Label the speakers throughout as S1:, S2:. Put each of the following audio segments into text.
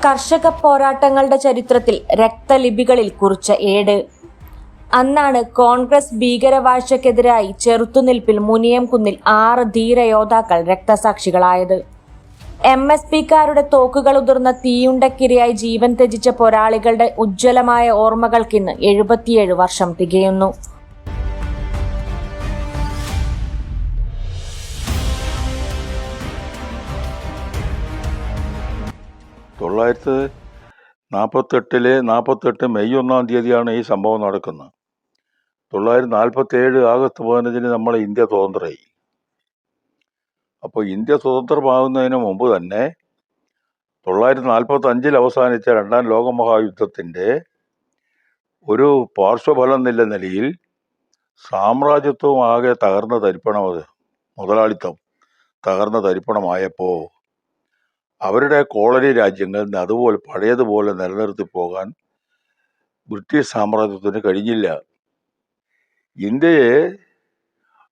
S1: കർഷക പോരാട്ടങ്ങളുടെ ചരിത്രത്തിൽ രക്തലിപികളിൽ കുറിച്ച ഏട്. അന്നാണ് കോൺഗ്രസ് ഭീകരവാഴ്ചക്കെതിരായി ചെറുത്തുനിൽപ്പിൽ മുനിയംകുന്നിൽ 6 ധീരയോദ്ധാക്കൾ രക്തസാക്ഷികളായത്. MSPക്കാരുടെ തോക്കുകൾ ഉതിർന്ന തീയുണ്ടക്കിരയായി ജീവൻ ത്യജിച്ച പോരാളികളുടെ ഉജ്ജ്വലമായ ഓർമ്മകൾക്കിന്ന് 77 വർഷം തികയുന്നു.
S2: തൊള്ളായിരത്തി 48 മെയ് 1 ഈ സംഭവം നടക്കുന്നത്. 947 ആഗസ്റ്റ് 15 നമ്മളെ ഇന്ത്യ സ്വതന്ത്രമായി. അപ്പോൾ ഇന്ത്യ സ്വതന്ത്രമാകുന്നതിന് മുമ്പ് തന്നെ 945 അവസാനിച്ച 2ാം ലോകമഹായുദ്ധത്തിൻ്റെ ഒരു പാർശ്വഫലം എന്നുള്ള നിലയിൽ സാമ്രാജ്യത്വം ആകെ തകർന്ന തരിപ്പണമത്, മുതലാളിത്തം തകർന്ന തരിപ്പണമായപ്പോൾ അവരുടെ കോളനി രാജ്യങ്ങൾ അതുപോലെ പഴയതുപോലെ നിലനിർത്തി പോകാൻ ബ്രിട്ടീഷ് സാമ്രാജ്യത്തിന് കഴിഞ്ഞില്ല. ഇന്ത്യയെ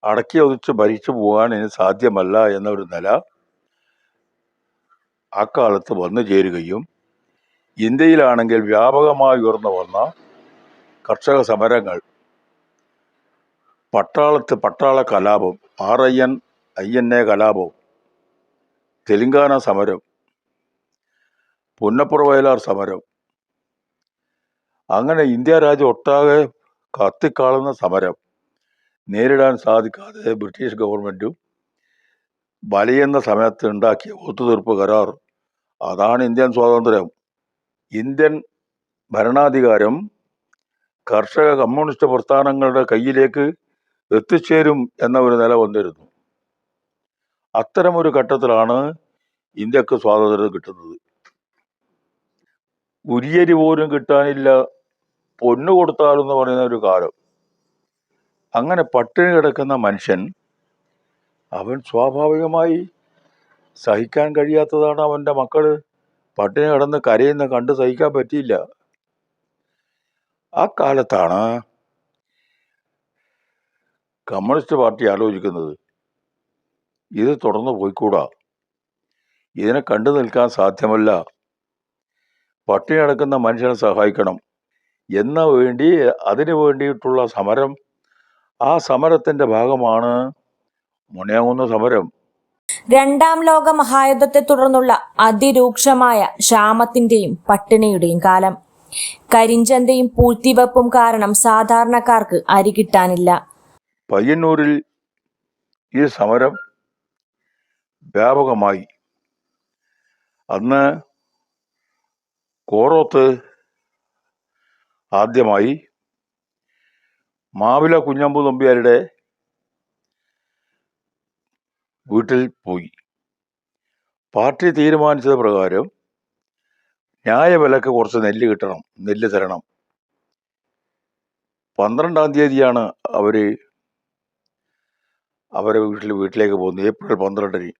S2: അടക്കി ഒതുച്ച് ഭരിച്ചു പോകാൻ ഇനി സാധ്യമല്ല എന്നൊരു നില അക്കാലത്ത് വന്നു ചേരുകയും ഇന്ത്യയിലാണെങ്കിൽ വ്യാപകമായി ഉയർന്നു വന്ന കർഷക സമരങ്ങൾ, പട്ടാള കലാപം, INA കലാപം, തെലുങ്കാന സമരം, പുന്നപ്പുറ വയലാർ സമരം, അങ്ങനെ ഇന്ത്യ രാജ്യം ഒട്ടാകെ കത്തിക്കാളുന്ന സമരം നേരിടാൻ സാധിക്കാതെ ബ്രിട്ടീഷ് ഗവൺമെൻറ്റും വലയുന്ന സമയത്ത് ഉണ്ടാക്കിയ ഒത്തുതീർപ്പ് കരാർ, അതാണ് ഇന്ത്യൻ സ്വാതന്ത്ര്യം. ഇന്ത്യൻ ഭരണാധികാരം കർഷക കമ്മ്യൂണിസ്റ്റ് പ്രസ്ഥാനങ്ങളുടെ കയ്യിലേക്ക് എത്തിച്ചേരും എന്ന ഒരു നില വന്നിരുന്നു. അത്തരമൊരു ഘട്ടത്തിലാണ് ഇന്ത്യക്ക് സ്വാതന്ത്ര്യം കിട്ടുന്നത്. ഉരിയരി പോലും കിട്ടാനില്ല, പൊന്നു കൊടുത്താലെന്ന് പറയുന്ന ഒരു കാലം. അങ്ങനെ പട്ടിണി കിടക്കുന്ന മനുഷ്യൻ, അവൻ സ്വാഭാവികമായി സഹിക്കാൻ കഴിയാത്തതാണ്. അവൻ്റെ മക്കൾ പട്ടിണി കിടന്ന് കരയുന്ന കണ്ട് സഹിക്കാൻ പറ്റിയില്ല. ആ കാലത്താണ് കമ്മ്യൂണിസ്റ്റ് പാർട്ടി ആലോചിക്കുന്നത്, ഇത് തുടർന്ന് പോയിക്കൂടാ, ഇതിനെ കണ്ടു നിൽക്കാൻ സാധ്യമല്ല, പട്ടിണി കിടക്കുന്ന മനുഷ്യനെ സഹായിക്കണം അതിനു വേണ്ടിയിട്ടുള്ള സമരം. ആ സമരത്തിൻ്റെ ഭാഗമാണ് മുനിയംകുന്ന് സമരം.
S1: 2ാം ലോക മഹായുദ്ധത്തെ തുടർന്നുള്ള അതിരൂക്ഷമായ ക്ഷാമത്തിന്റെയും പട്ടിണിയുടെയും കാലം. കരിഞ്ചന്തയും പൂഴ്ത്തിവെപ്പും കാരണം സാധാരണക്കാർക്ക് അരി കിട്ടാനില്ല.
S2: പയ്യന്നൂരിൽ ഈ സമരം വ്യാപകമായി. അന്ന് കോറോത്ത് ആദ്യമായി മാവില കുഞ്ഞമ്പു നമ്പ്യാരുടെ വീട്ടിൽ പോയി. പാർട്ടി തീരുമാനിച്ചത് പ്രകാരം ന്യായവിലക്ക് കുറച്ച് നെല്ല് തരണം. 12-ാം തീയതിയാണ് അവരെ വീട്ടിലേക്ക് പോകുന്നത്. ഏപ്രിൽ 12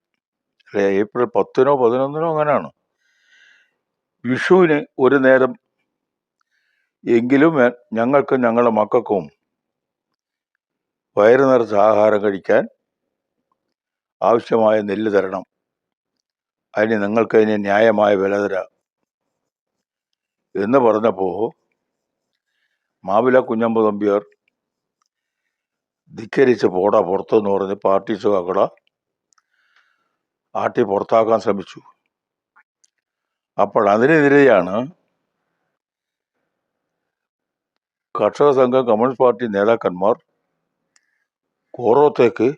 S2: അല്ലെ ഏപ്രിൽ 10-നോ 11-നോ അങ്ങനെയാണ്. വിഷുവിന് ഒരു നേരം എങ്കിലും ഞങ്ങൾക്കും ഞങ്ങളുടെ മക്കൾക്കും വയറ് നിറച്ച് ആഹാരം കഴിക്കാൻ ആവശ്യമായ നെല്ല് തരണം, അതിന് ന്യായമായ വില തരാം എന്ന് പറഞ്ഞപ്പോൾ മാവില കുഞ്ഞമ്പു നമ്പ്യാർ ധിക്കരിച്ച് പോടാ പുറത്തെന്ന് പറഞ്ഞ് പാർട്ടി സഖാക്കളെ ആട്ടി പുറത്താക്കാൻ ശ്രമിച്ചു. അപ്പോൾ അതിനെതിരെയാണ് കർഷക സംഘം, കമ്മ്യൂണിസ്റ്റ് പാർട്ടി നേതാക്കന്മാർ കോറോത്തേക്ക്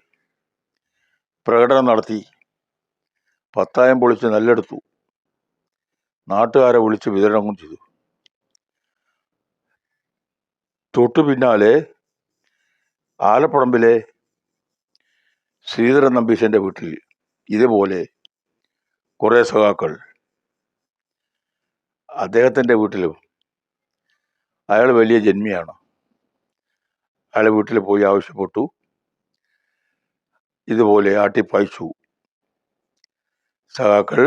S2: പ്രകടനം നടത്തി. പത്തായം പൊളിച്ച് നെല്ലെടുത്തു, നാട്ടുകാരെ വിളിച്ച് വിതരണം ചെയ്തു. തൊട്ടു പിന്നാലെ ആലപ്പുഴമ്പിലെ ശ്രീധരൻ നമ്പീശൻ്റെ വീട്ടിൽ ഇതുപോലെ കുറേ സഖാക്കൾ, അദ്ദേഹത്തിൻ്റെ വീട്ടിലും, അയാൾ വലിയ ജന്മിയാണ്, അയാളെ വീട്ടിൽ പോയി ആവശ്യപ്പെട്ടു. ഇതുപോലെ ആട്ടിപ്പായിച്ചു. സഖാക്കൾ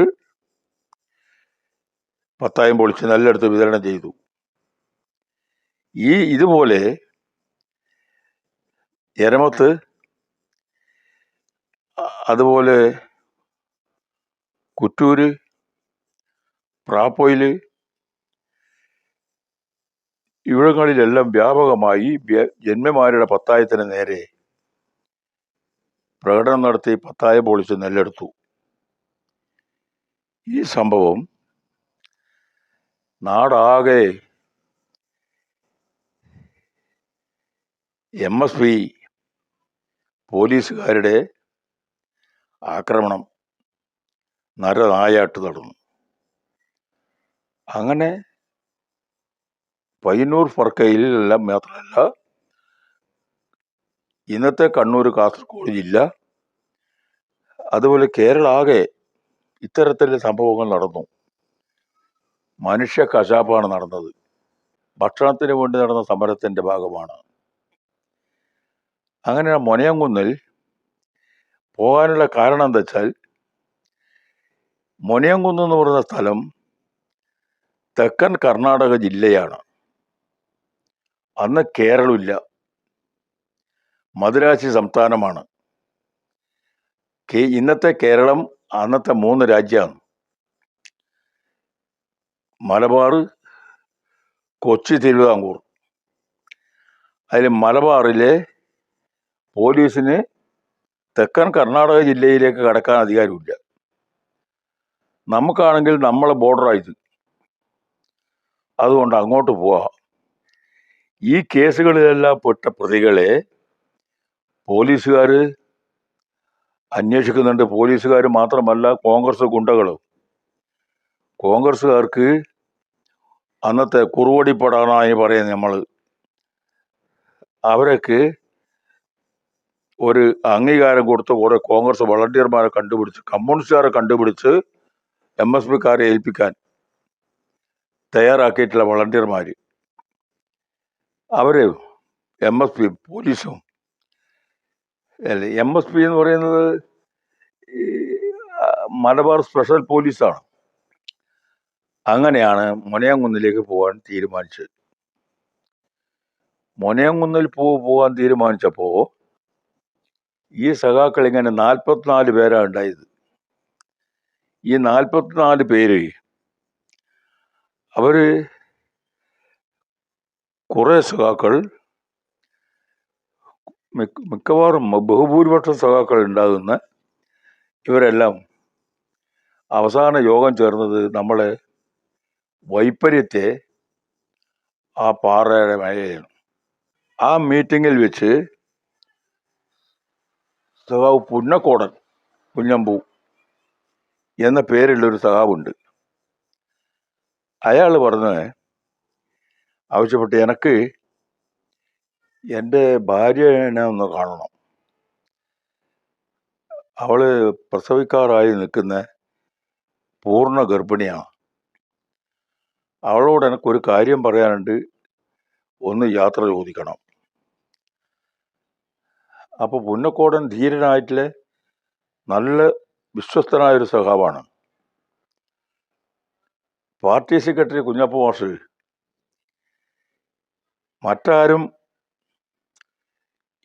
S2: പത്തായം പൊളിച്ച് നെല്ലെടുത്ത് വിതരണം ചെയ്തു. ഇതുപോലെ എരമത്ത്, അതുപോലെ കുറ്റൂര്, പ്രാപ്പോയിൽ ഇവിടങ്ങളിലെല്ലാം വ്യാപകമായി ജന്മിമാരുടെ പത്തായത്തിന് നേരെ പ്രകടനം നടത്തി പത്തായം പൊളിച്ച് നെല്ലെടുത്തു. ഈ സംഭവം നാടാകെ MSP പോലീസുകാരുടെ ആക്രമണം നരനായാട്ട് നടന്നു. അങ്ങനെ പയ്യന്നൂർ ഫർക്കയിലെല്ലാം മാത്രമല്ല, ഇന്നത്തെ കണ്ണൂർ, കാസർഗോഡ് ജില്ല, അതുപോലെ കേരളാകെ ഇത്തരത്തിലുള്ള സംഭവങ്ങൾ നടന്നു. മനുഷ്യ കശാപ്പാണ് നടന്നത്. ഭക്ഷണത്തിന് വേണ്ടി നടന്ന സമരത്തിന്റെ ഭാഗമാണ്. അങ്ങനെ മൊനയംകുന്നിൽ പോകാനുള്ള കാരണം എന്താ വെച്ചാൽ, മൊനയംകുന്ന് എന്ന് പറയുന്ന സ്ഥലം തെക്കൻ കർണാടക ജില്ലയാണ്. അന്ന് കേരളമില്ല, മദുരാശി സംസ്ഥാനമാണ്. ഇന്നത്തെ കേരളം അന്നത്തെ 3 രാജ്യമാണ്: മലബാർ, കൊച്ചി, തിരുവിതാംകൂർ. അതിൽ മലബാറിലെ പോലീസിന് തെക്കൻ കർണാടക ജില്ലയിലേക്ക് കടക്കാൻ അധികാരമില്ല. നമുക്കാണെങ്കിൽ നമ്മളെ ബോർഡറായത്, അതുകൊണ്ട് അങ്ങോട്ട് പോവാം. ഈ കേസുകളിലെല്ലാം പെട്ട പ്രതികളെ പോലീസുകാർ അന്വേഷിക്കുന്നുണ്ട്. പോലീസുകാർ മാത്രമല്ല, കോൺഗ്രസ് ഗുണ്ടകളും. കോൺഗ്രസ്സുകാർക്ക് അന്നത്തെ കുറുവടിപ്പടാന്നായി പറയുന്നത് നമ്മൾ, അവരൊക്കെ ഒരു അംഗീകാരം കൊടുത്ത് കുറെ കോൺഗ്രസ് വളണ്ടിയർമാരെ കണ്ടുപിടിച്ച്, കമ്മ്യൂണിസ്റ്റുകാരെ കണ്ടുപിടിച്ച് MSPക്കാരെ ഏൽപ്പിക്കാൻ തയ്യാറാക്കിയിട്ടുള്ള വളണ്ടിയർമാർ, അവര് MSP പോലീസും അല്ലേ. MSP എന്ന് പറയുന്നത് ഈ മലബാർ സ്പെഷ്യൽ പോലീസാണ്. അങ്ങനെയാണ് മൊനയംകുന്നിലേക്ക് പോകാൻ തീരുമാനിച്ചത്. മൊനയംകുന്നിൽ പോകാൻ തീരുമാനിച്ചപ്പോൾ ഈ സഖാക്കൾ ഇങ്ങനെ 44 പേരാണ് ഉണ്ടായത്. ഈ 44 പേര് അവര് കുറെ സഖാക്കൾ, മിക്കവാറും ബഹുഭൂരിപക്ഷം സഖാക്കൾ ഉണ്ടാകുന്ന ഇവരെല്ലാം അവസാന യോഗം ചേർന്നത് നമ്മളെ വൈപ്പര്യത്തെ ആ പാറയുടെ മേലെയാണ്. ആ മീറ്റിങ്ങിൽ വെച്ച് സഖാവ് പുന്നക്കോടൻ, കുഞ്ഞമ്പൂ എന്ന പേരുള്ളൊരു സഖാവുണ്ട്. അയാൾ ആവശ്യപ്പെട്ട്, എനിക്ക് എൻ്റെ ഭാര്യനെ ഒന്ന് കാണണം. അവള് പ്രസവിക്കാറായി നിൽക്കുന്ന പൂർണ്ണ ഗർഭിണിയാണ്. അവളോട് എനിക്കൊരു കാര്യം പറയാനുണ്ട്, ഒന്ന് യാത്ര ചോദിക്കണം. അപ്പോൾ പുന്നക്കോടൻ ധീരനായിട്ടുള്ള നല്ല വിശ്വസ്തനായൊരു സഖാവാണ്. പാർട്ടി സെക്രട്ടറി കുഞ്ഞപ്പ മാഷ് മറ്റാരും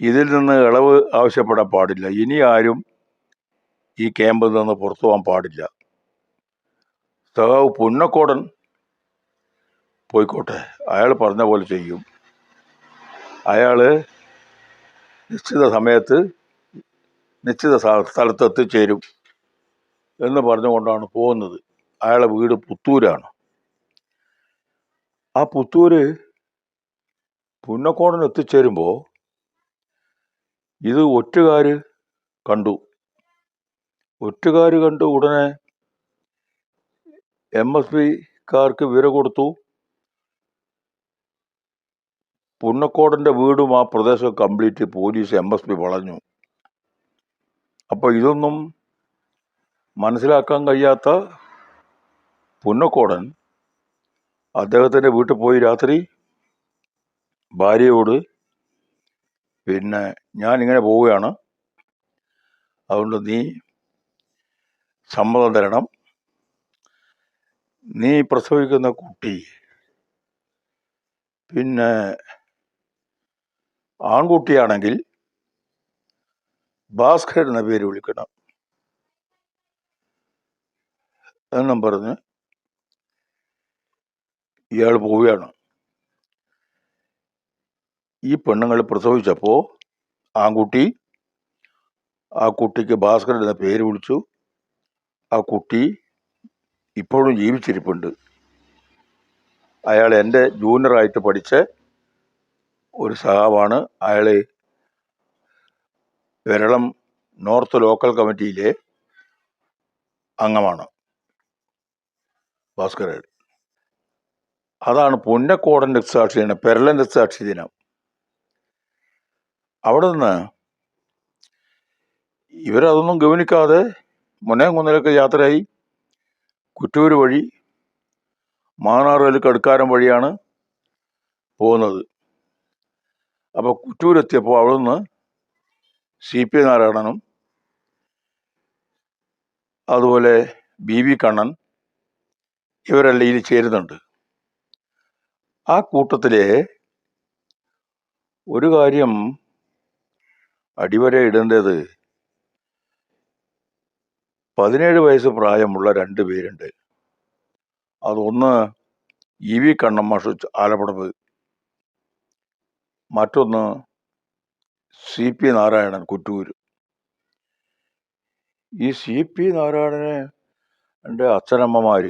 S2: ഇതിൽ നിന്ന് ഇളവ് ആവശ്യപ്പെടാൻ പാടില്ല, ഇനി ആരും ഈ ക്യാമ്പിൽ നിന്ന് പുറത്തു പോകാൻ പാടില്ല, സഖാവ് പുന്നക്കോടൻ പോയിക്കോട്ടെ, അയാൾ പറഞ്ഞ പോലെ ചെയ്യും, അയാൾ നിശ്ചിത സമയത്ത് നിശ്ചിത സ്ഥലത്ത് എത്തിച്ചേരും എന്ന് പറഞ്ഞുകൊണ്ടാണ് പോകുന്നത്. അയാളെ വീട് പുത്തൂരാണ്. ആ പുത്തൂര് പുന്നക്കോടൻ എത്തിച്ചേരുമ്പോൾ ഇത് ഒറ്റുകാർ കണ്ടു. ഉടനെ MSPക്കാർക്ക് വിവരം കൊടുത്തു. പുന്നക്കോടന്റെ വീടും ആ പ്രദേശം കംപ്ലീറ്റ് പോലീസ് MSP വളഞ്ഞു. അപ്പൊ ഇതൊന്നും മനസ്സിലാക്കാൻ കഴിയാത്ത പുന്നക്കോടൻ അദ്ദേഹത്തിന്റെ വീട്ടിൽ പോയി രാത്രി ഭാര്യയോട്, പിന്നെ ഞാൻ ഇങ്ങനെ പോവുകയാണ്, അതുകൊണ്ട് നീ സമ്മതം തരണം, നീ പ്രസവിക്കുന്ന കുട്ടി പിന്നെ ആൺകുട്ടിയാണെങ്കിൽ ഭാസ്കർ എന്ന പേര് വിളിക്കണം എന്നും പറഞ്ഞ് ഇയാൾ പോവുകയാണ്. ഈ പെണ്ണുങ്ങൾ പ്രസവിച്ചപ്പോൾ ആൺകുട്ടി, ആ കുട്ടിക്ക് ഭാസ്കരൻ എന്ന പേര് വിളിച്ചു. ആ കുട്ടി ഇപ്പോഴും ജീവിച്ചിരിപ്പുണ്ട്. അയാൾ എൻ്റെ ജൂനിയറായിട്ട് പഠിച്ച ഒരു സഹാവാണ്. അയാൾ വെരളം നോർത്ത് ലോക്കൽ കമ്മിറ്റിയിലെ അംഗമാണ് ഭാസ്കരൻ. അതാണ് പുന്നക്കോടൻ രക്തസാക്ഷി ദിനം, പെരളൻ രക്തസാക്ഷി ദിനം. അവിടെ നിന്ന് ഇവരതൊന്നും ഗവനിക്കാതെ മുന്നേകുന്നിലൊക്കെ യാത്രയായി കുറ്റൂർ വഴി മാന്നാറുകൽ കടുക്കാരം വഴിയാണ് പോകുന്നത്. അപ്പോൾ കുറ്റൂരെത്തിയപ്പോൾ അവിടെ നിന്ന് CP നാരായണനും അതുപോലെ BV കണ്ണൻ ഇവരെല്ലാം ഇതിൽ ചേരുന്നുണ്ട്. ആ കൂട്ടത്തിലെ ഒരു കാര്യം അടിവര ഇടേണ്ടത്, 17 വയസ്സ് പ്രായമുള്ള 2 പേരുണ്ട്. അതൊന്ന് EV കണ്ണൻ മാഷ് ആലപ്പുഴ, മറ്റൊന്ന് CP നാരായണൻ കുറ്റൂർ. ഈ CP നാരായണനെ എൻ്റെ അച്ഛനമ്മമാർ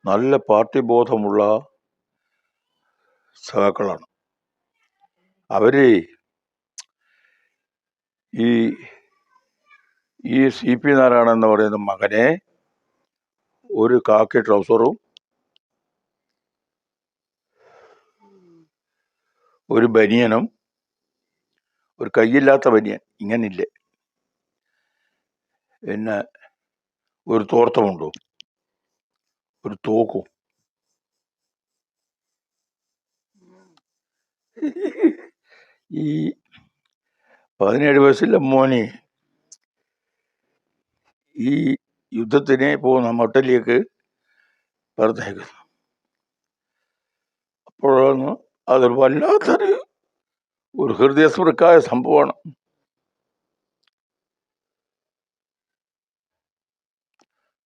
S2: നല്ല പാർട്ടി ബോധമുള്ള സഹാക്കളാണ്. അവർ ഈ CP നാരായണൻ എന്ന് പറയുന്ന മകനെ ഒരു കാക്കി ട്രൗസറും ഒരു ബനിയനും, ഒരു കയ്യില്ലാത്ത ബനിയൻ ഇങ്ങനില്ലേ, പിന്നെ ഒരു തോർത്തമുണ്ടോ, ഒരു തോക്കും, ഈ 17 വയസ്സിലെ മോനെ ഈ യുദ്ധത്തിന് പോകുന്ന മട്ടലിലേക്ക് പറഞ്ഞേക്കുന്നു. അപ്പോഴാണ് അതൊരു വല്ലാത്തൊരു ഹൃദയസ്പൃക്കായ സംഭവമാണ്.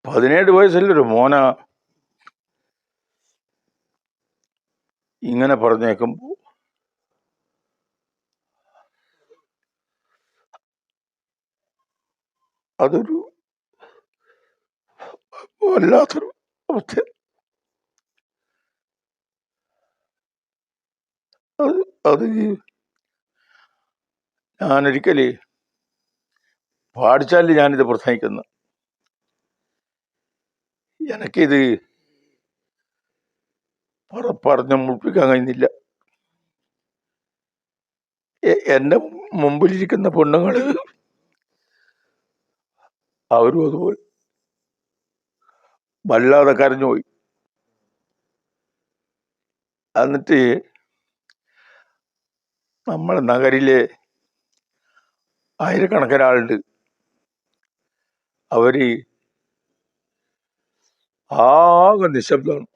S2: 17 വയസ്സിലൊരു മോന ഇങ്ങനെ പറഞ്ഞേക്കുമ്പോൾ അതൊരു വല്ലാത്തൊരു അവസ്ഥ. അത് ഞാനൊരിക്കല് പാടിച്ചാലിൽ ഞാനിത് പ്രസംഗിക്കുന്നു. എനിക്കിത് പറഞ്ഞ് മുൾപ്പിക്കാൻ കഴിയുന്നില്ല. എൻ്റെ മുമ്പിലിരിക്കുന്ന പെണ്ണുങ്ങൾ അവരും അതുപോലെ വല്ലാതെ കരഞ്ഞുപോയി. എന്നിട്ട് നമ്മളെ നഗരിലെ ആയിരക്കണക്കിന് ആളുണ്ട്. അവര് ആകെ നിശബ്ദമാണ്.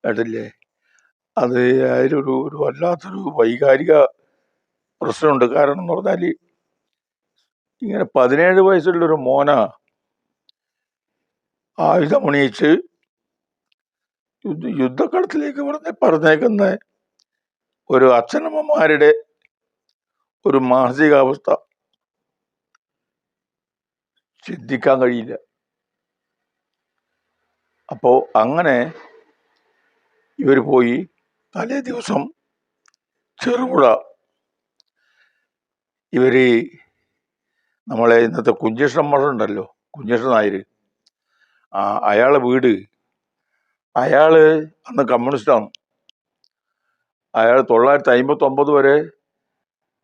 S2: കേട്ടില്ലേ? അത് അതിലൊരു വല്ലാത്തൊരു വൈകാരിക പ്രശ്നമുണ്ട്. കാരണം എന്ന് പറഞ്ഞാൽ ഇങ്ങനെ 17 വയസ്സുള്ളൊരു മോന ആയുധമണിയിച്ച് യുദ്ധക്കളത്തിലേക്ക് പറഞ്ഞേക്കുന്ന ഒരു അച്ഛനമ്മമാരുടെ ഒരു മാനസികാവസ്ഥ ചിന്തിക്കാൻ കഴിയില്ല. അപ്പോൾ അങ്ങനെ ഇവർ പോയി തലേ ദിവസം ചെറുപുഴ, ഇവര് നമ്മളെ ഇന്നത്തെ കുഞ്ചേഷ്ണൻ മഠമുണ്ടല്ലോ, കുഞ്ചേഷ്ണൻ നായർ, അയാളെ വീട്, അയാള് അന്ന് കമ്മ്യൂണിസ്റ്റാണ്. അയാൾ 1959 വരെ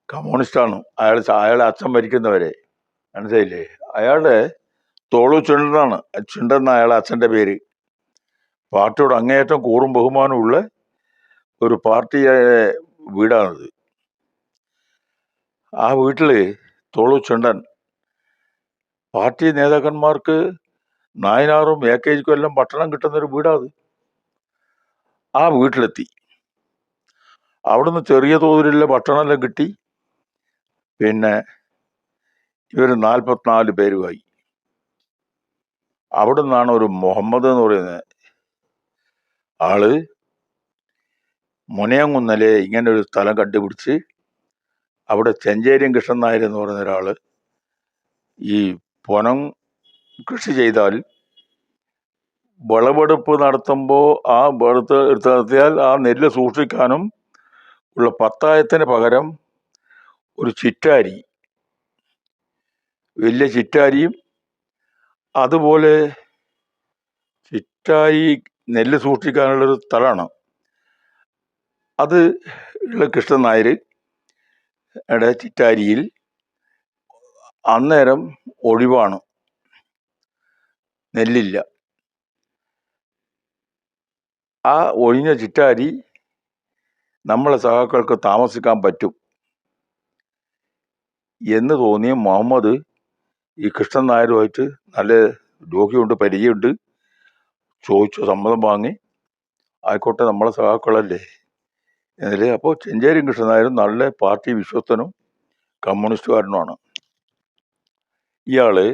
S2: കമ്മ്യൂണിസ്റ്റാണ്. അയാളെ അച്ഛൻ മരിക്കുന്നവരെ, മനസ്സിലായില്ലേ? അയാളുടെ തോളു ചുണ്ടനാണ്, ചുണ്ടെന്ന അയാളെ അച്ഛൻ്റെ പേര്. പാർട്ടിയോട് അങ്ങേയറ്റം കൂറും ബഹുമാനമുള്ള ഒരു പാർട്ടിയുടെ വീടാണിത്. ആ വീട്ടില് തോളു ചുണ്ടൻ പാർട്ടി നേതാക്കന്മാർക്ക് നായനാറും AKജിക്കും എല്ലാം ഭക്ഷണം കിട്ടുന്നൊരു വീടാത്. ആ വീട്ടിലെത്തി. അവിടുന്ന് ചെറിയ തോതിലുള്ള ഭക്ഷണമെല്ലാം കിട്ടി. പിന്നെ ഇവർ 44 പേരുമായി. അവിടെ നിന്നാണ് ഒരു മുഹമ്മദ് എന്ന് പറയുന്ന ആള് മുനയംകുന്നലെ ഇങ്ങനെ ഒരു സ്ഥലം കണ്ടുപിടിച്ച് അവിടെ ചെഞ്ചേരിയം കൃഷ്ണൻ നായർ എന്ന് പറയുന്ന ഒരാള് ഈ പൊനം കൃഷി ചെയ്താൽ വിളവെടുപ്പ് നടത്തുമ്പോൾ ആ എടുത്ത് നടത്തിയാൽ ആ നെല്ല് സൂക്ഷിക്കാനും ഉള്ള പത്തായത്തിന് പകരം ഒരു ചിറ്റാരി, വലിയ ചിറ്റാരിയും അതുപോലെ ചിറ്റാരി നെല്ല് സൂക്ഷിക്കാനുള്ളൊരു സ്ഥലമാണ് അത് ഉള്ള കൃഷ്ണൻ നായരുടെ ചിറ്റാരിയിൽ അന്നേരം ഒഴിവാണ്, നെല്ലില്ല. ആ ഒഴിഞ്ഞ ചിറ്റാരി നമ്മളെ സഹാക്കൾക്ക് താമസിക്കാൻ പറ്റും എന്ന് തോന്നിയ മുഹമ്മദ് ഈ കൃഷ്ണൻ നായരുമായിട്ട് നല്ല രോഗിയുണ്ട്, പരിചയമുണ്ട്, ചോദിച്ചു, സമ്മതം വാങ്ങി. ആയിക്കോട്ടെ, നമ്മളെ സഹാക്കളല്ലേ എന്നതിൽ. അപ്പോൾ ചെഞ്ചേരി കൃഷ്ണൻ നായരും നല്ല പാർട്ടി വിശ്വസ്തനും കമ്മ്യൂണിസ്റ്റുകാരനുമാണ്. ഇയാള്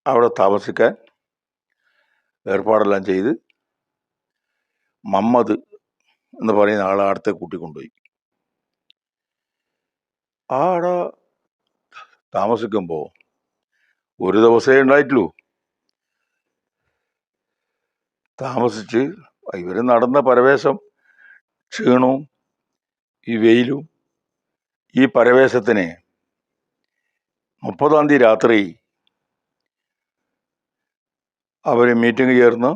S2: അവിടെ താമസിക്കാൻ ഏർപ്പാടെല്ലാം ചെയ്ത് മമ്മദ് എന്ന് പറയുന്ന ആളെ അടുത്തെ കൂട്ടിക്കൊണ്ടുപോയി. ആടെ താമസിക്കുമ്പോൾ ഒരു ദിവസമേ ഉണ്ടായിട്ടുള്ളൂ. താമസിച്ച് ഇവര് നടന്ന പരവേശം, ക്ഷീണവും ഈ വെയിലും, ഈ പരവേശത്തിന് 30-ാം തീയതി രാത്രി അവർ മീറ്റിംഗ് ചേർന്ന്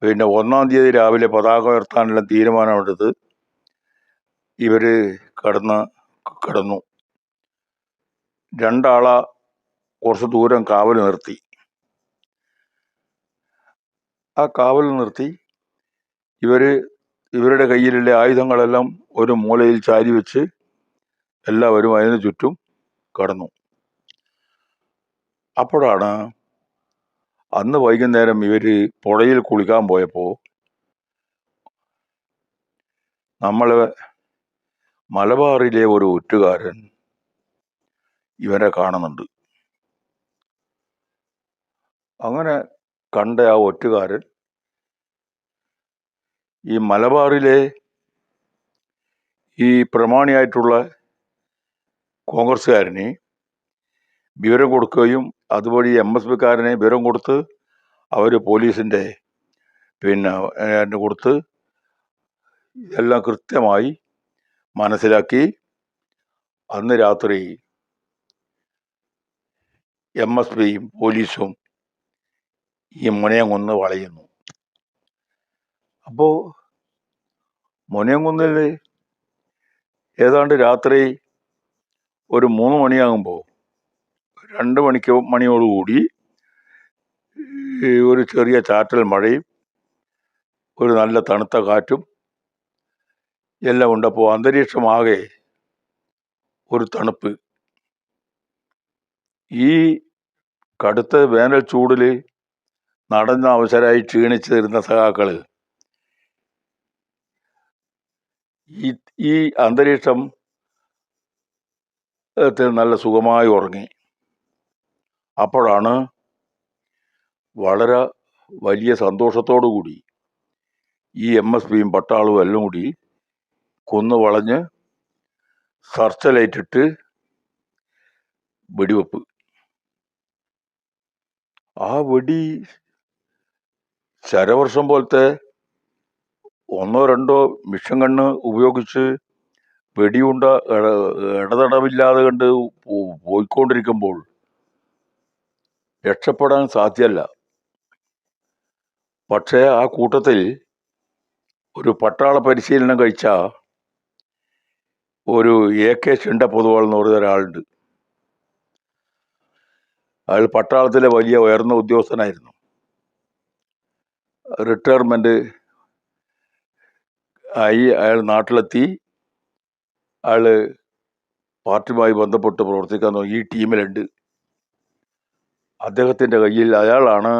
S2: പിന്നെ 1-ാം തീയതി രാവിലെ പതാക ഉയർത്താനുള്ള തീരുമാനമെടുത്ത് ഇവര് കിടന്നു. രണ്ടാളെ കുറച്ച് ദൂരം കാവൽ നിർത്തി. ആ കാവൽ നിർത്തി ഇവരുടെ കയ്യിലുള്ള ആയുധങ്ങളെല്ലാം ഒരു മൂലയിൽ ചാരി വെച്ച് എല്ലാവരും അതിന് ചുറ്റും കടന്നു. അപ്പോഴാണ് അന്ന് വൈകുന്നേരം ഇവര് പുഴയിൽ കുളിക്കാൻ പോയപ്പോൾ നമ്മളെ മലബാറിലെ ഒരു ഒറ്റുകാരൻ ഇവരെ കാണുന്നുണ്ട്. അങ്ങനെ കണ്ട ആ ഒറ്റുകാരൻ ഈ മലബാറിലെ ഈ പ്രമാണിയായിട്ടുള്ള കോൺഗ്രസ്സുകാരന് വിവരം കൊടുക്കുകയും അതുവഴി MSPക്കാരനെ വിവരം കൊടുത്ത് അവർ പോലീസിൻ്റെ കൊടുത്ത് ഇതെല്ലാം കൃത്യമായി മനസ്സിലാക്കി അന്ന് രാത്രി MSPയും പോലീസും ഈ മുനയംകുന്ന് വളയുന്നു. അപ്പോൾ മുനയംകുന്നിൽ ഏതാണ്ട് രാത്രി ഒരു 3 മണിയാകുമ്പോൾ 2 മണിയോടുകൂടി ഒരു ചെറിയ ചാറ്റൽ മഴയും ഒരു നല്ല തണുത്ത കാറ്റും എല്ലാം ഉണ്ടപ്പോൾ അന്തരീക്ഷമാകെ ഒരു തണുപ്പ്. ഈ കടുത്ത വേനൽ ചൂടിൽ നടന്ന അവസരമായി ക്ഷീണിച്ചു തരുന്ന സഖാക്കള് ഈ അന്തരീക്ഷം നല്ല സുഖമായി ഉറങ്ങി. അപ്പോഴാണ് വളരെ വലിയ സന്തോഷത്തോടു കൂടി ഈ MSPയും പട്ടാളവും എല്ലാം കൂടി കൊന്നു വളഞ്ഞ് സർച്ച് ലൈറ്റിട്ട് വെടിവെപ്പ്. ആ വെടി ശരവർഷം പോലത്തെ 1-2 മിഷൻ ഗണ്ണ് ഉപയോഗിച്ച് വെടിയുണ്ട ഇടതടവില്ലാതെ കണ്ട് പോയിക്കൊണ്ടിരിക്കുമ്പോൾ രക്ഷപ്പെടാൻ സാധ്യമല്ല. പക്ഷേ ആ കൂട്ടത്തിൽ ഒരു പട്ടാള പരിശീലനം കഴിച്ച ഒരു AK ശിണ്ട പൊതുവാൾ എന്ന് പറയുന്ന ഒരാളുണ്ട്. അയാൾ പട്ടാളത്തിലെ വലിയ ഉയർന്ന ഉദ്യോഗസ്ഥനായിരുന്നു. റിട്ടയർമെന്റ് ആയി അയാൾ നാട്ടിലെത്തി. അയാൾ പാർട്ടിയുമായി ബന്ധപ്പെട്ട് പ്രവർത്തിക്കാൻ തുടങ്ങി. ഈ ടീമിലുണ്ട്. അദ്ദേഹത്തിൻ്റെ കയ്യിൽ അയാളാണ്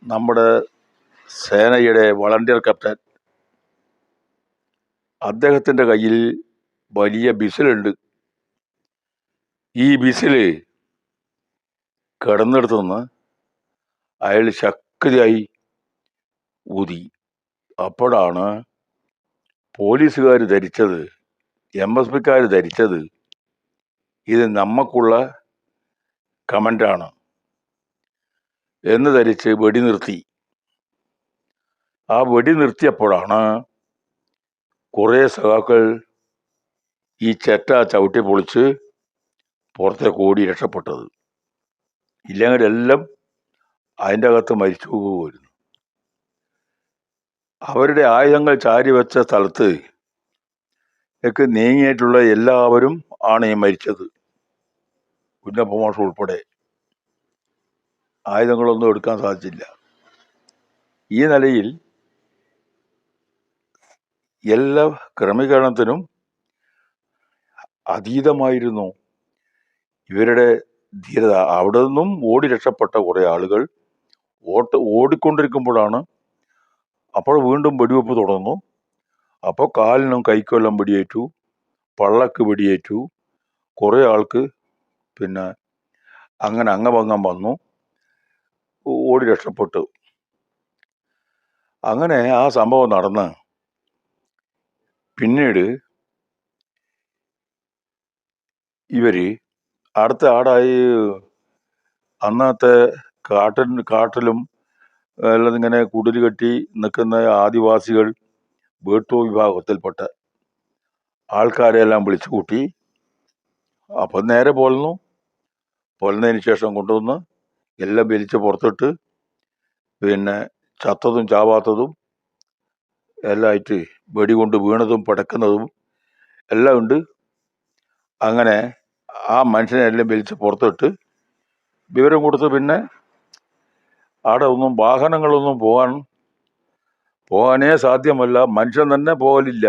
S2: നമ്മുടെ സേനയുടെ വളണ്ടിയർ ക്യാപ്റ്റൻ. അദ്ദേഹത്തിൻ്റെ കയ്യിൽ വലിയ ബിസിലുണ്ട്. ഈ ബിസില് കിടന്നിടത്തു നിന്ന് അയാൾ ശക്തിയായി ഊതി. അപ്പോഴാണ് പോലീസുകാർ ധരിച്ചത്, MSPക്കാർ ധരിച്ചത് ഇത് നമുക്കുള്ള കമൻ്റാണ് എന്ന് ധരിച്ച് വെടി നിർത്തി. ആ വെടി നിർത്തിയപ്പോഴാണ് കുറേ സഖാക്കൾ ഈ ചെറ്റ ചവിട്ടി പൊളിച്ച് പുറത്തേക്ക് ഓടി രക്ഷപ്പെട്ടത്. ഇല്ലെങ്കിൽ എല്ലാം അതിൻ്റെ അകത്ത് മരിച്ചു പോകുമായിരുന്നു. അവരുടെ ആയുധങ്ങൾ ചാരി വെച്ച സ്ഥലത്ത് ഒക്കെ നീങ്ങിയിട്ടുള്ള എല്ലാവരും ആണ് ഈ മരിച്ചത്, കുഞ്ഞപ്പ മാഷ് ഉൾപ്പെടെ. ആയുധങ്ങളൊന്നും എടുക്കാൻ സാധിച്ചില്ല. ഈ നിലയിൽ എല്ലാ ക്രമീകരണത്തിനും അതീതമായിരുന്നു ഇവരുടെ ധീരത. അവിടെ നിന്നും ഓടി രക്ഷപ്പെട്ട കുറേ ആളുകൾ ഓടിക്കൊണ്ടിരിക്കുമ്പോഴാണ് അപ്പോൾ വീണ്ടും വെടിവെപ്പ് തുടർന്നു. അപ്പോൾ കാലിനും കൈക്കെല്ലാം വെടിയേറ്റു, പള്ളക്ക് വെടിയേറ്റു. കുറേ ആൾക്ക് പിന്നെ അങ്ങനെ അംഗഭംഗം വന്നു, ഓടി രക്ഷപ്പെട്ടു. അങ്ങനെ ആ സംഭവം നടന്ന് പിന്നീട് ഇവര് അടുത്ത ആടായി അന്നത്തെ കാട്ടിലും എല്ലാം ഇങ്ങനെ കുടിൽ കെട്ടി നിൽക്കുന്ന ആദിവാസികൾ വേട്ടു വിഭാഗത്തിൽപ്പെട്ട ആൾക്കാരെല്ലാം വിളിച്ചു കൂട്ടി. അപ്പം നേരെ പൊലന്നതിന് ശേഷം കൊണ്ടുവന്ന് എല്ലാം വലിച്ച് പുറത്തിട്ട്, പിന്നെ ചത്തതും ചാവാത്തതും എല്ലാം ആയിട്ട് വെടികൊണ്ട് വീണതും പടക്കുന്നതും എല്ലാം ഉണ്ട്. അങ്ങനെ ആ മനുഷ്യനെ എല്ലാം വലിച്ച് പുറത്തിട്ട് വിവരം കൊടുത്ത് പിന്നെ അവിടെ ഒന്നും വാഹനങ്ങളൊന്നും പോകാനേ സാധ്യമല്ല. മനുഷ്യൻ തന്നെ പോകലില്ല,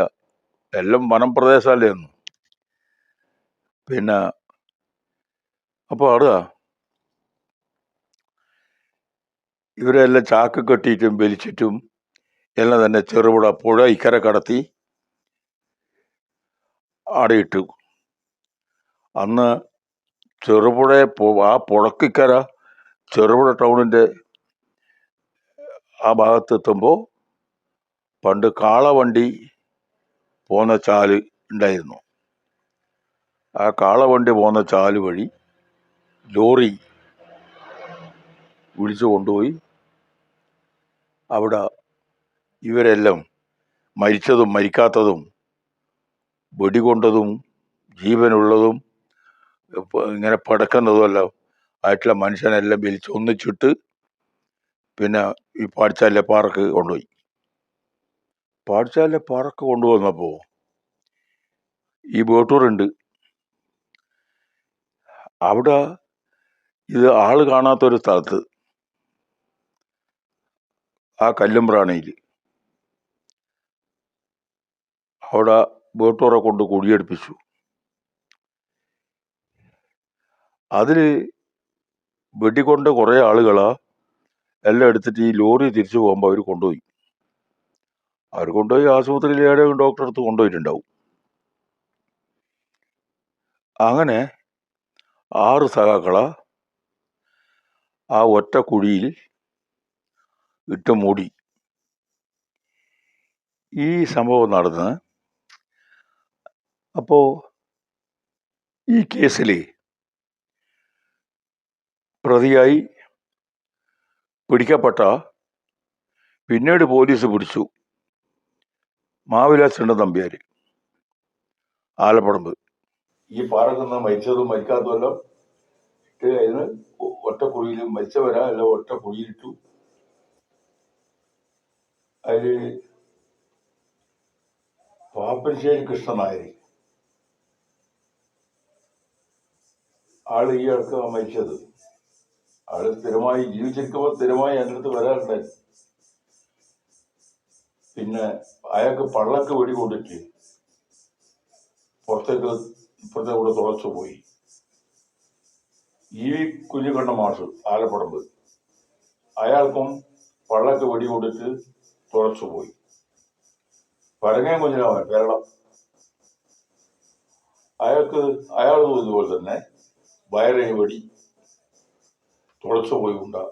S2: എല്ലാം വനം പ്രദേശമല്ലേ ഒന്നും. പിന്നെ അപ്പോൾ അവിടെ ഇവരെല്ലാം ചാക്ക് കെട്ടിയിട്ടും വലിച്ചിട്ടും എല്ലാം തന്നെ ചെറുപുഴ പുഴ ഇക്കരെ കടത്തി അവിടെ ഇട്ടു. അന്ന് ചെറുപുഴയെ ആ പുഴക്കിക്കര ചെറുപുഴ ടൗണിൻ്റെ ആ ഭാഗത്തെത്തുമ്പോൾ പണ്ട് കാളവണ്ടി പോകുന്ന ചാല് ഉണ്ടായിരുന്നു. ആ കാളവണ്ടി പോകുന്ന ചാല് വഴി ലോറി വിളിച്ചു കൊണ്ടുപോയി അവിടെ ഇവരെല്ലാം മരിച്ചതും മരിക്കാത്തതും വെടികൊണ്ടതും ജീവനുള്ളതും ഇങ്ങനെ പടക്കുന്നതുമെല്ലാം ആയിട്ടുള്ള മനുഷ്യനെല്ലാം വലിച്ച് ഒന്നിച്ചിട്ട് പിന്നെ ഈ പാടിച്ചാലിലെ പാറക്ക് കൊണ്ടുപോയി. പാടിച്ചാലിലെ പാറക്ക് കൊണ്ടുവന്നപ്പോൾ ഈ വേട്ടൂരുണ്ട്. അവിടെ ഇത് ആള് കാണാത്തൊരു സ്ഥലത്ത് ആ കല്ലുംപ്രാണിയിൽ അവിടെ വേട്ടൂറെ കൊണ്ട് കുടിയെടുപ്പിച്ചു. അതിൽ വെടികൊണ്ട് കുറേ ആളുകളാ എല്ലാം എടുത്തിട്ട് ഈ ലോറി തിരിച്ചു പോകുമ്പോൾ അവർ കൊണ്ടുപോയി ആശുപത്രിയിൽ ഏതെങ്കിലും ഡോക്ടറെ അടുത്ത് കൊണ്ടുപോയിട്ടുണ്ടാവും. അങ്ങനെ 6 സഖാക്കളാ ആ ഒറ്റ കുഴിയിൽ ഇട്ട് മൂടി. ഈ സംഭവം നടന്ന് അപ്പോൾ ഈ കേസിൽ പ്രതിയായി പിടിക്കപ്പെട്ട പിന്നീട് പോലീസ് പിടിച്ചു മാവിലാസുണ്ട് നമ്പ്യാർ, ആലപ്പടമ്പ്. ഈ പാറക്കുന്ന മരിച്ചതും മരിക്കാത്തതെല്ലാം ഇട്ട് അതിന് ഒറ്റ കുഴിയിൽ മരിച്ചവരാ എല്ലാം ഒറ്റ കുഴിയിലിട്ടു. അതിൽ പാപ്പശ്ശേരി കൃഷ്ണൻ നായർ ആള് ഈ അടുക്ക മരിച്ചത്. ആള് സ്ഥിരമായി ജീവിച്ചിരിക്കുമ്പോൾ സ്ഥിരമായി എൻ്റെ അടുത്ത് വരാറുണ്ടായിരുന്നു. പിന്നെ അയാൾക്ക് പള്ളക്ക് വെടി കൊണ്ടിട്ട് പുറത്തേക്ക് ഇപ്പുറത്തെ കൂടെ തുളച്ചു പോയി. ഈ കുഞ്ഞുകണ്ണ മാഷ് ആലപ്പടമ്പ്, അയാൾക്കും പള്ളക്ക് വെടി കൊണ്ടിട്ട് തുളച്ചു പോയി. പരങ്ങേ കുഞ്ഞിനാവൻ കേരളം, അയാൾക്ക് ഇതുപോലെ തന്നെ വയറിന് വെടി. തുളച്ചു പോയി ഉണ്ടാ.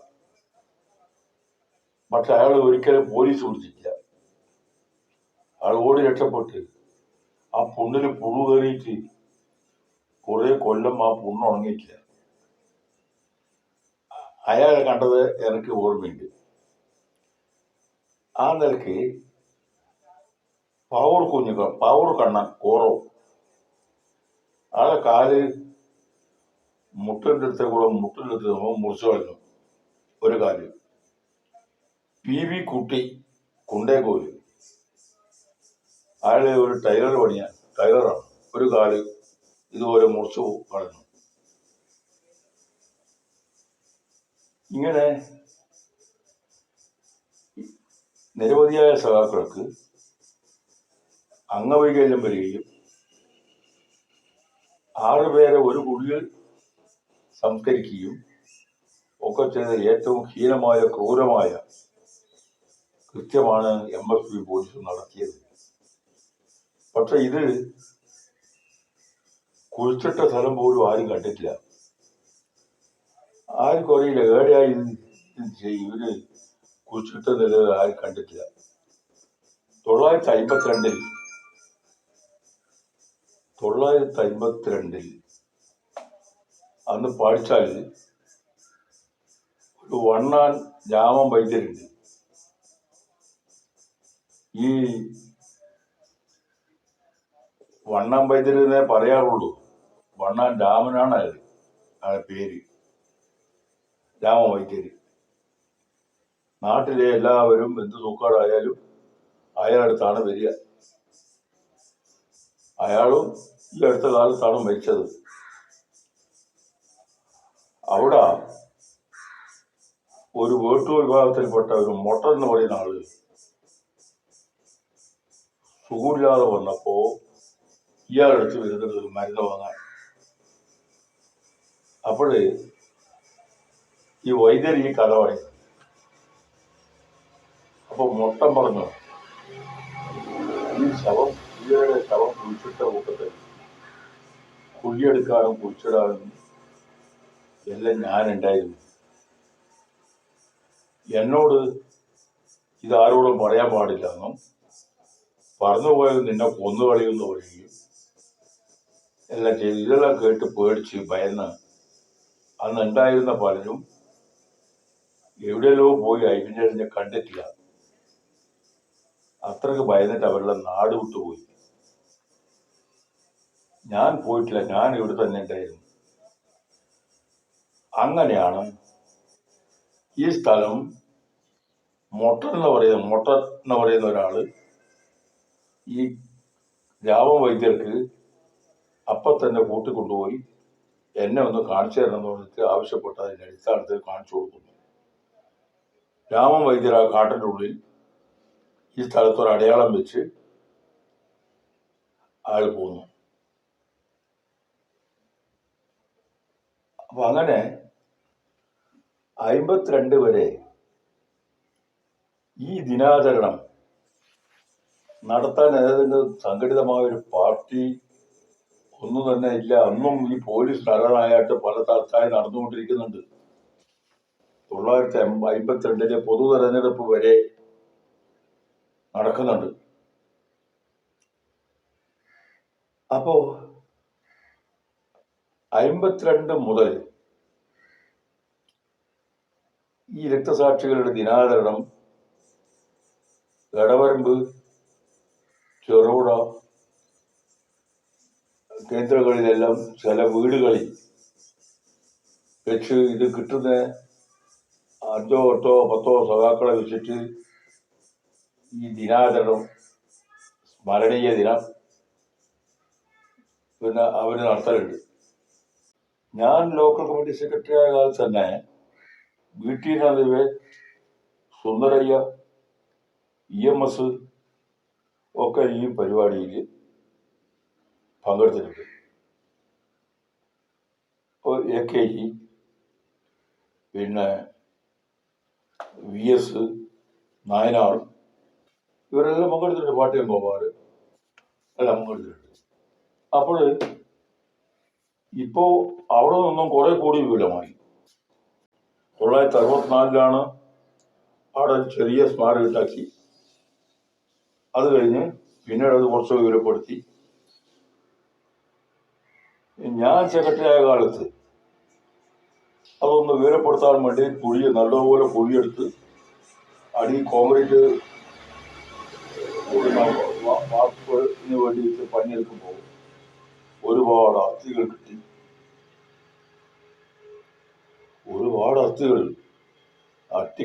S2: പക്ഷെ അയാൾ ഒരിക്കലും പോലീസ് പിടിച്ചിട്ടില്ല. അയാൾ ഓടി രക്ഷപ്പെട്ട് ആ പുണ്ണിന് പുഴു കയറിയിട്ട് കുറെ കൊല്ലം ആ പുണ്ണ് ഉണങ്ങിയിട്ടില്ല. അയാളെ കണ്ടത് എനിക്ക് ഓർമ്മയുണ്ട്. ആ നിലക്ക് പാവൂർ കണ്ണൻ കോറോ ആളെ കാല് മുട്ടിന്റെ അടുത്ത് മുറിച്ചു കളഞ്ഞു ഒരു കാല്. PV കുട്ടി കുണ്ടേകോല് അയാള് ഒരു ടൈലറാണ്. ഒരു കാല് ഇതുപോലെ മുറിച്ചു കളഞ്ഞു. ഇങ്ങനെ നിരവധിയായ സഖാക്കൾക്ക് അംഗവൈകല്യം വരികയും 6 പേരെ ഒരു കുഴിയിൽ സംസ്കരിക്കുകയും ഒക്കെ ചെയ്ത ഏറ്റവും ഹീനമായ ക്രൂരമായ കൃത്യമാണ് MSP പോലീസ് നടത്തിയത്. പക്ഷെ ഇത് കുഴിച്ചിട്ട സ്ഥലം പോലും ആരും കണ്ടിട്ടില്ല. ആർക്കും അറിയില്ല എവിടെയായി ഇവര് കുഴിച്ചിട്ട നില ആരും കണ്ടിട്ടില്ല. 952 അന്ന് പാടിച്ചാൽ ഒരു വണ്ണാൻ രാമൻ വൈദ്യരുണ്ട്. ഈ വണ്ണാൻ വൈദ്യരെന്നേ പറയാറുള്ളൂ. വണ്ണാൻ രാമനാണ് അയാളുടെ പേര്, രാമ വൈദ്യര്. നാട്ടിലെ എല്ലാവരും എന്ത് സൂക്കാടായാലും അയാളടുത്താണ് വരിക. അയാളും ഈ അടുത്ത കാലത്താണ് മരിച്ചത്. അവിടെ ഒരു വേട്ടു വിഭാഗത്തിൽപ്പെട്ട ഒരു മൊട്ട എന്ന് പറയുന്ന ആള് സുഖമില്ലാതെ വന്നപ്പോ ഇയാളെടുത്ത് വരുന്നത് ഒരു മരുന്ന് വാങ്ങാൻ. അപ്പോഴ് ഈ വൈദ്യർ ഈ കഥ പറയും. അപ്പൊ മൊട്ടം പറഞ്ഞു, ഇവരുടെ ശവം കുഴിച്ചിട്ട കൂട്ടത്തിൽ കുഴിയെടുക്കാനും കുഴിച്ചിടാനും എല്ലാം ഞാനുണ്ടായിരുന്നു. എന്നോട് ഇതാരോടും പറയാൻ പാടില്ല എന്നും പറന്നുപോയത് നിന്നെ കൊന്നുകളയുമെന്ന് പറയുകയും എല്ലാം ചെയ്തു. ഇതെല്ലാം കേട്ട് പേടിച്ച് ഭയന്ന് അന്ന് ഉണ്ടായിരുന്ന പലരും എവിടെയല്ലോ പോയി ഐവിനെ കണ്ടിട്ടില്ല. അത്രക്ക് ഭയന്നിട്ട് അവരുടെ നാട് വിട്ടുപോയി. ഞാൻ പോയിട്ടില്ല, ഞാൻ ഇവിടെ തന്നെ ഉണ്ടായിരുന്നു. അങ്ങനെയാണ് ഈ സ്ഥലം മൊട്ട എന്ന് പറയുന്ന ഒരാള് ഈ രാമവൈദ്യർക്ക് അപ്പൊ തന്നെ കൂട്ടിക്കൊണ്ടുപോയി എന്നെ ഒന്ന് കാണിച്ചു തരണം എന്ന് പറഞ്ഞിട്ട് ആവശ്യപ്പെട്ടതിന്റെ അടിസ്ഥാനത്തിൽ കാണിച്ചു കൊടുക്കുന്നു. രാമവൈദ്യർ ആ കാട്ടിൻ്റെ ഉള്ളിൽ ഈ സ്ഥലത്തൊരു അടയാളം വെച്ച് ആൾ പോന്നു. അപ്പൊ അങ്ങനെ 52 വരെ ഈ ദിനാചരണം നടത്താൻ ഏതെങ്കിലും സംഘടിതമായ ഒരു പാർട്ടി ഒന്നും തന്നെ ഇല്ല. അന്നും ഈ പോലീസ് നല്ലതായിട്ട് പല സ്ഥലത്തായി നടന്നുകൊണ്ടിരിക്കുന്നുണ്ട്. 952 പൊതു തെരഞ്ഞെടുപ്പ് വരെ നടക്കുന്നുണ്ട്. അപ്പോ 52 മുതൽ ഈ രക്തസാക്ഷികളുടെ ദിനാചരണം എടവരമ്പ്, ചെറുപുഴ കേന്ദ്രങ്ങളിലെല്ലാം ചില വീടുകളിൽ വെച്ച് ഇത് കിട്ടുന്ന 5 8 10 സഖാക്കളെ വെച്ചിട്ട് ഈ ദിനാചരണം, സ്മരണീയ ദിനം പിന്നെ അവര് നടത്തലുണ്ട്. ഞാൻ ലോക്കൽ കമ്മിറ്റി സെക്രട്ടറി ആയ കാലത്ത് തന്നെ വീട്ടിൽ നിന്ന് സുന്ദരയ്യ, EMS ഒക്കെ ഈ പരിപാടിയിൽ പങ്കെടുത്തിട്ടുണ്ട്. AKG, പിന്നെ VS നായനാർ, ഇവരെല്ലാം പങ്കെടുത്തിട്ടുണ്ട്. പാട്ടിയം ഗോപാൽ എല്ലാം പങ്കെടുത്തിട്ടുണ്ട്. അപ്പോൾ ഇപ്പോ അവിടെ നിന്നും കുറെ കൂടി വിപുലമായി. 1964 അവിടെ ചെറിയ സ്മാരകം ഉണ്ടാക്കി. അത് കഴിഞ്ഞ് പിന്നീട് അത് കുറച്ച് വിവരപ്പെടുത്തി. ഞാൻ സെക്രട്ടറി ആയ കാലത്ത് അതൊന്ന് വിവരപ്പെടുത്താൻ വേണ്ടി നല്ലപോലെ കുഴിയെടുത്ത് അടി കോൺക്രീറ്റ് വാർപ്പിന് വേണ്ടിയിട്ട് പണിയെടുക്കുമ്പോൾ ഒരുപാട് അസ്ഥികൾ കിട്ടി. ഒരുപാട് അസ്ഥികൾ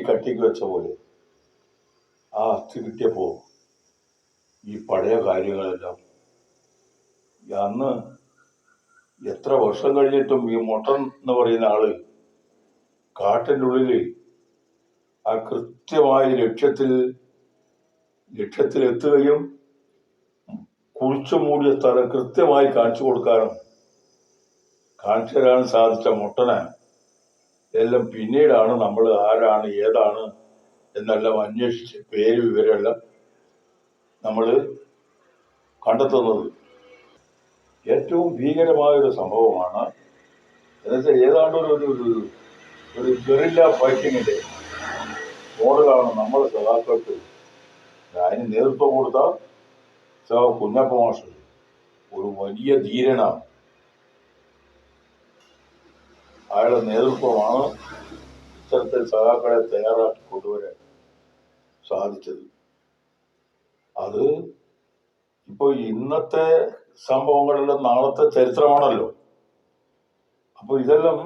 S2: കട്ടിക്ക് വെച്ച പോലെ ആ അസ്ഥി കിട്ടിയപ്പോൾ ഈ പഴയ കാര്യങ്ങളെല്ലാം അന്ന് എത്ര വർഷം കഴിഞ്ഞിട്ടും ഈ മൊട്ടൻ എന്ന് പറയുന്ന ആള് കാട്ടിൻ്റെ ഉള്ളിൽ ആ കൃത്യമായി ലക്ഷ്യത്തിലെത്തുകയും കുഴിച്ചു മൂടിയ സ്ഥലം കൃത്യമായി കാണിച്ചു തരാനും സാധിച്ച മൊട്ടനെ എല്ലാം പിന്നീടാണ് നമ്മൾ ആരാണ് ഏതാണ് എന്നെല്ലാം അന്വേഷിച്ച് പേര് വിവരമെല്ലാം നമ്മൾ കണ്ടെത്തുന്നത്. ഏറ്റവും ഭീകരമായൊരു സംഭവമാണ്. എന്നുവെച്ചാൽ ഏതാണ്ട് ഒരു ഗറില്ല ഫൈറ്റിങ്ങിന്റെ മോഡലാണ് നമ്മുടെ സഖാക്കൾക്ക്. അതിന് നേതൃത്വം കൊടുത്ത കുഞ്ഞപ്പ മാഷ് ഒരു വലിയ ധീരനാണ്. അയാളുടെ നേതൃത്വമാണ് ഇത്തരത്തിൽ സഖാക്കളെ തയ്യാറാക്കി കൊണ്ടുവരാൻ സാധിച്ചത്. അത് ഇപ്പോൾ ഇന്നത്തെ സംഭവങ്ങളെല്ലാം നാളത്തെ ചരിത്രമാണല്ലോ. അപ്പോൾ ഇതെല്ലാം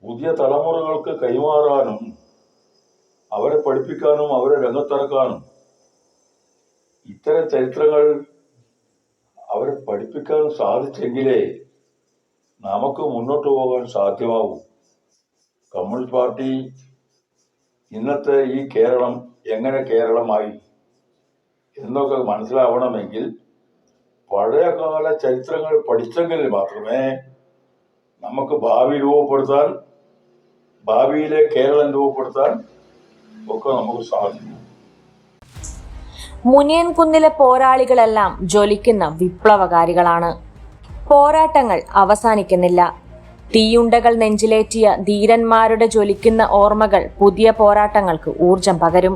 S2: പുതിയ തലമുറകൾക്ക് കൈമാറാനും അവരെ പഠിപ്പിക്കാനും അവരെ രംഗത്തിറക്കാനും ഇത്തരം ചരിത്രങ്ങൾ അവരെ പഠിപ്പിക്കാനും സാധിച്ചെങ്കിലേ നമുക്ക് മുന്നോട്ട് പോകാൻ സാധ്യമാവും. കമ്മ്യൂണിസ്റ്റ് പാർട്ടി ഇന്നത്തെ ഈ കേരളം എങ്ങനെ കേരളമായി എന്നൊക്കെ മനസ്സിലാവണമെങ്കിൽ പഴയകാല ചരിത്രങ്ങൾ പഠിച്ചെങ്കിൽ മാത്രമേ നമുക്ക് ഭാവിയിലെ കേരളം രൂപപ്പെടുത്താൻ ഒക്കെ നമുക്ക് സാധിക്കും.
S1: മുനിയൻകുന്നിലെ പോരാളികളെല്ലാം ജ്വലിക്കുന്ന വിപ്ലവകാരികളാണ്. പോരാട്ടങ്ങൾ അവസാനിക്കുന്നില്ല. തീയുണ്ടകൾ നെഞ്ചിലേറ്റിയ ധീരന്മാരുടെ ജ്വലിക്കുന്ന ഓർമ്മകൾ പുതിയ പോരാട്ടങ്ങൾക്ക് ഊർജം പകരും.